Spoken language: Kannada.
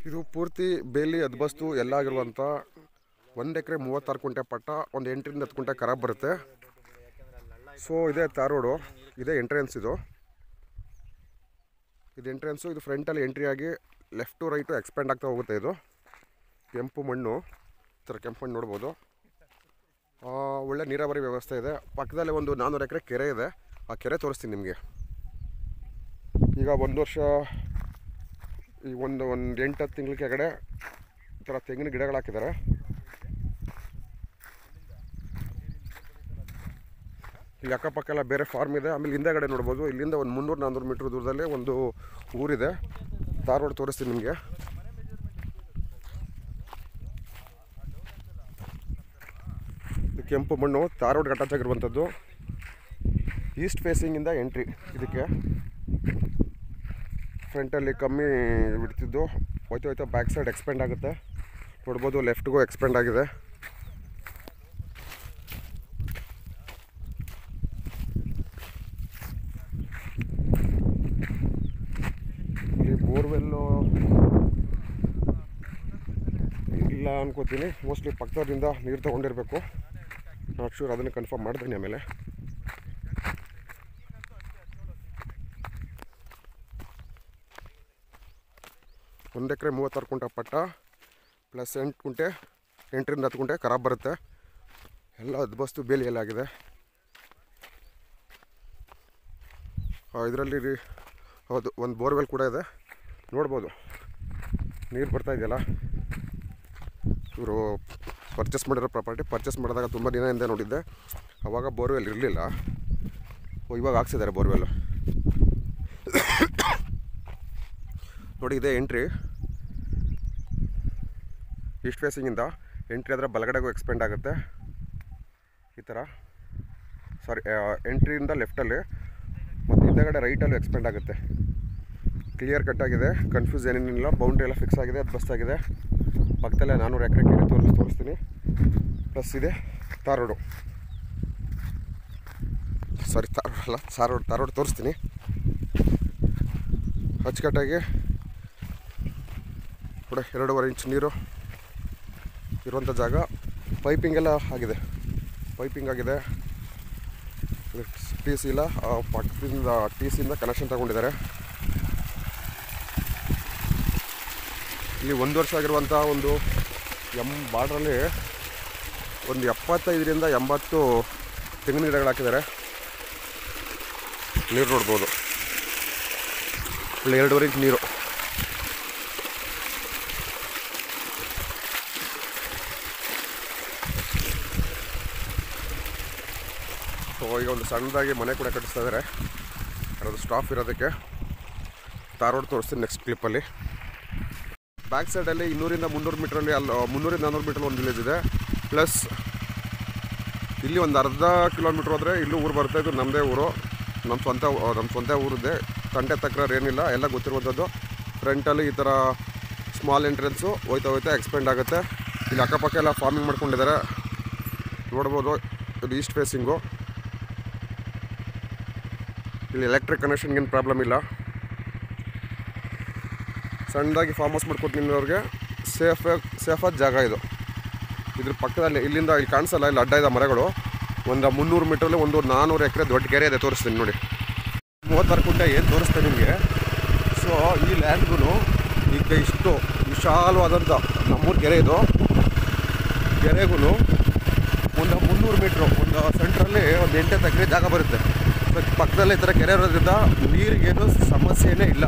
ಇದು ಪೂರ್ತಿ ಬೇಲಿ ಅದ್ಬಸ್ತು ಎಲ್ಲ ಆಗಿರುವಂಥ 1 ಎಕರೆ 36 ಕುಂಟೆ ಪಟ್ಟ, ಒಂದು 8ರಿಂದ 10 ಕುಂಟೆ ಖರಾಬ್ ಬರುತ್ತೆ. ಸೊ ಇದೇ ತಾರ್ ರೋಡು, ಇದೇ ಎಂಟ್ರೆನ್ಸ್. ಇದು ಎಂಟ್ರೆನ್ಸು. ಇದು ಫ್ರಂಟಲ್ಲಿ ಎಂಟ್ರಿ ಆಗಿ ಲೆಫ್ಟು ರೈಟು ಎಕ್ಸ್ಪ್ಯಾಂಡ್ ಆಗ್ತಾ ಹೋಗುತ್ತೆ. ಇದು ಕೆಂಪು ಮಣ್ಣು, ಈ ಥರ ಕೆಂಪು ಮಣ್ಣು ನೋಡ್ಬೋದು. ಒಳ್ಳೆ ನೀರಾವರಿ ವ್ಯವಸ್ಥೆ ಇದೆ. ಪಕ್ಕದಲ್ಲೇ ಒಂದು 400 ಎಕರೆ ಕೆರೆ ಇದೆ. ಆ ಕೆರೆ ತೋರಿಸ್ತೀನಿ ನಿಮಗೆ. ಈಗ 1 ವರ್ಷ, ಈ ಒಂದು 8-10 ತಿಂಗಳ ಕೆಳಗಡೆ ಈ ಥರ ತೆಂಗಿನ ಗಿಡಗಳು ಹಾಕಿದ್ದಾರೆ. ಇಲ್ಲಿ ಅಕ್ಕಪಕ್ಕ ಎಲ್ಲ ಬೇರೆ ಫಾರ್ಮ್ ಇದೆ. ಆಮೇಲೆ ಹಿಂದೆಗಡೆ ನೋಡ್ಬೋದು, ಇಲ್ಲಿಂದ ಒಂದು 300-400 ಮೀಟ್ರ್ ದೂರದಲ್ಲಿ ಒಂದು ಊರಿದೆ. ತಾರ್ ರೋಡ್ ತೋರಿಸ್ತೀನಿ ನಿಮಗೆ. ಕೆಂಪು ಮಣ್ಣು ತಾರ್ ರೋಡ್ಗೆ ಅಟ್ಯಾಚ್ ಆಗಿರುವಂಥದ್ದು. ಈಸ್ಟ್ ಫೇಸಿಂಗಿಂದ ಎಂಟ್ರಿ ಇದಕ್ಕೆ. ಫ್ರಂಟಲ್ಲಿ ಕಮ್ಮಿ ಬಿಡ್ತಿದ್ದು, ಹೋಯ್ತಾ ಬ್ಯಾಕ್ ಸೈಡ್ ಎಕ್ಸ್ಪೆಂಡ್ ಆಗುತ್ತೆ. ನೋಡ್ಬೋದು, ಲೆಫ್ಟ್ಗೂ ಎಕ್ಸ್ಪೆಂಡ್ ಆಗಿದೆ. ಇಲ್ಲಿ ಬೋರ್ವೆಲ್ಲು ಇಲ್ಲ ಅನ್ಕೋತೀನಿ. ಮೋಸ್ಟ್ಲಿ ಪಕ್ಕದಿಂದ ನೀರು ತೊಗೊಂಡಿರಬೇಕು. ನಾಟ್ ಶೂರ್, ಅದನ್ನು ಕನ್ಫರ್ಮ್ ಮಾಡಿದ್ದೀನಿ ಆಮೇಲೆ. ಒಂದು ಎಕರೆ 36 ಕುಂಟೆ ಪಟ್ಟ ಪ್ಲಸ್ 8 ಕುಂಟೆ, 8ರಿಂದ 10 ಕುಂಟೆ ಖರಾಬ್ ಬರುತ್ತೆ. ಎಲ್ಲ ಅದ್ಬಸ್ತು ಬೇಲಿಯಲ್ಲಿ ಆಗಿದೆ. ಇದರಲ್ಲಿ ಹೌದು, ಒಂದು ಬೋರ್ವೆಲ್ ಕೂಡ ಇದೆ. ನೋಡ್ಬೋದು ನೀರು ಬರ್ತಾ ಇದೆಯಲ್ಲ. ಇವರು ಪರ್ಚೇಸ್ ಮಾಡಿರೋ ಪ್ರಾಪರ್ಟಿ. ಪರ್ಚೇಸ್ ಮಾಡಿದಾಗ ತುಂಬ ದಿನ ಹಿಂದೆ ನೋಡಿದ್ದೆ. ಆವಾಗ ಬೋರ್ವೆಲ್ ಇರಲಿಲ್ಲ. ಇವಾಗ ಹಾಕ್ಸಿದ್ದಾರೆ ಬೋರ್ವೆಲ್ಲು. ನೋಡಿ, ಇದೇ ಎಂಟ್ರಿ. ಈಸ್ಟ್ ಫೇಸಿಂಗಿಂದ ಎಂಟ್ರಿ ಆದರೆ ಬಲಗಡೆಗೂ ಎಕ್ಸ್ಪೆಂಡ್ ಆಗುತ್ತೆ. ಈ ಥರ ಎಂಟ್ರಿಯಿಂದ ಲೆಫ್ಟಲ್ಲಿ ಮತ್ತು ಹಿಂದೆಗಡೆ ರೈಟಲ್ಲೂ ಎಕ್ಸ್ಪೆಂಡ್ ಆಗುತ್ತೆ. ಕ್ಲಿಯರ್ ಕಟ್ ಆಗಿದೆ, ಕನ್ಫ್ಯೂಸ್ ಏನೇನಿಲ್ಲ. ಬೌಂಡ್ರಿ ಎಲ್ಲ ಫಿಕ್ಸ್ ಆಗಿದೆ, ಅದು ಬಸ್ ಆಗಿದೆ. ಪಕ್ಕದಲ್ಲೇ 400 ಎಕರೆ ಕೆರೆ ತೋರಿಸ್ತೀನಿ. ಪ್ಲಸ್ ಇದೆ ತಾರ್ ರೋಡು. ತಾರ್ ರೋಡ್ ತೋರಿಸ್ತೀನಿ. ಅಚ್ಚುಕಟ್ಟಾಗಿ ಕೂಡ 2.5 ಇಂಚ್ ನೀರು ಇರುವಂಥ ಜಾಗ. ಪೈಪಿಂಗ್ ಎಲ್ಲ ಆಗಿದೆ. ಟಿ ಸಿ ಇಲ್ಲ, ಪಕ್ಕದಿಂದ ಟಿ ಸಿಯಿಂದ ಕನೆಕ್ಷನ್ ತಗೊಂಡಿದ್ದಾರೆ. ಇಲ್ಲಿ 1 ವರ್ಷ ಆಗಿರುವಂಥ ಒಂದು ಬಾರ್ಡ್ರಲ್ಲಿ ಒಂದು 75ರಿಂದ 80 ತೆಂಗಿನ ಗಿಡಗಳು ಹಾಕಿದ್ದಾರೆ. ನೀರು ನೋಡ್ಬೋದು, ಇಲ್ಲಿ 2.5 ಇಂಚ್ ನೀರು. ಸೊ ಈಗ ಒಂದು ಸಣ್ಣದಾಗಿ ಮನೆ ಕೂಡ ಕಟ್ಟಿಸ್ತಾ ಇದ್ದಾರೆ. ಅದು ಸ್ಟಾಫ್ ಇರೋದಕ್ಕೆ. ತಾರ್ ರೋಡ್ ತೋರಿಸ್ತೀನಿ ನೆಕ್ಸ್ಟ್ ಕ್ಲಿಪ್ಪಲ್ಲಿ. ಬ್ಯಾಕ್ ಸೈಡಲ್ಲಿ 200-300 ಮೀಟ್ರಲ್ಲಿ, 300-400 ಮೀಟ್ರಲ್ಲಿ ಒಂದು ವಿಲೇಜ್ ಇದೆ. ಪ್ಲಸ್ ಇಲ್ಲಿ ಒಂದು ಅರ್ಧ ಕಿಲೋಮೀಟ್ರ್ ಹೋದರೆ ಇಲ್ಲೂ ಊರು ಬರುತ್ತೆ. ಇದು ನಮ್ಮದೇ ಊರು, ನಮ್ಮ ಸ್ವಂತ ಊರಿದೆ. ತಂಟೆ ತಕರಾರು ಏನಿಲ್ಲ, ಎಲ್ಲ ಗೊತ್ತಿರುವಂಥದ್ದು. ಫ್ರಂಟಲ್ಲಿ ಈ ಥರ ಸ್ಮಾಲ್ ಎಂಟ್ರೆನ್ಸು ಹೋಯ್ತಾ ಎಕ್ಸ್ಪೆಂಡ್ ಆಗುತ್ತೆ. ಇಲ್ಲಿ ಅಕ್ಕಪಕ್ಕ ಎಲ್ಲ ಫಾರ್ಮಿಂಗ್ ಮಾಡ್ಕೊಂಡಿದ್ದಾರೆ. ನೋಡ್ಬೋದು, ಇದು ಈಸ್ಟ್ ಫೇಸಿಂಗು. ಇಲ್ಲಿ ಎಲೆಕ್ಟ್ರಿಕ್ ಕನೆಕ್ಷನ್ಗೇನು ಪ್ರಾಬ್ಲಮ್ ಇಲ್ಲ. ಸಣ್ಣದಾಗಿ ಫಾರ್ಮ್ ಹೌಸ್ ಮಾಡ್ಕೊಡ್ತೀನಿ ಅವ್ರಿಗೆ. ಸೇಫಾದ ಜಾಗ ಇದು. ಇದ್ರ ಪಕ್ಕದಲ್ಲಿ ಇಲ್ಲಿಂದ ಇಲ್ಲಿ ಕಾಣಿಸಲ್ಲ, ಇಲ್ಲಿ ಅಡ್ಡ ಇದೆ ಮರಗಳು. ಒಂದು 300 ಮೀಟ್ರಲ್ಲಿ ಒಂದು 400 ಎಕರೆ ದೊಡ್ಡ ಕೆರೆ ಇದೆ. ತೋರಿಸ್ತೀನಿ ನೋಡಿ. 36 ಕುಂಟೆ ಏನು ತೋರಿಸ್ತೇನೆ ನಿಮಗೆ. ಸೊ ಈ ಲ್ಯಾಂಡ್ಗೂ ಈಗ ಇಷ್ಟು ವಿಶಾಲವಾದಂಥ ನಮ್ಮೂರು ಕೆರೆ ಇದು. ಕೆರೆಗೂ ಒಂದು 300 ಮೀಟ್ರು, ಒಂದು ಸೆಂಟ್ರಲ್ಲಿ ಒಂದು 8 ಎಕರೆ ಜಾಗ ಬರುತ್ತೆ. ಪಕ್ಕದಲ್ಲೇ ಈ ಥರ ಕೆರೆ ಇರೋದ್ರಿಂದ ನೀರಿಗೇನು ಸಮಸ್ಯೆನೇ ಇಲ್ಲ.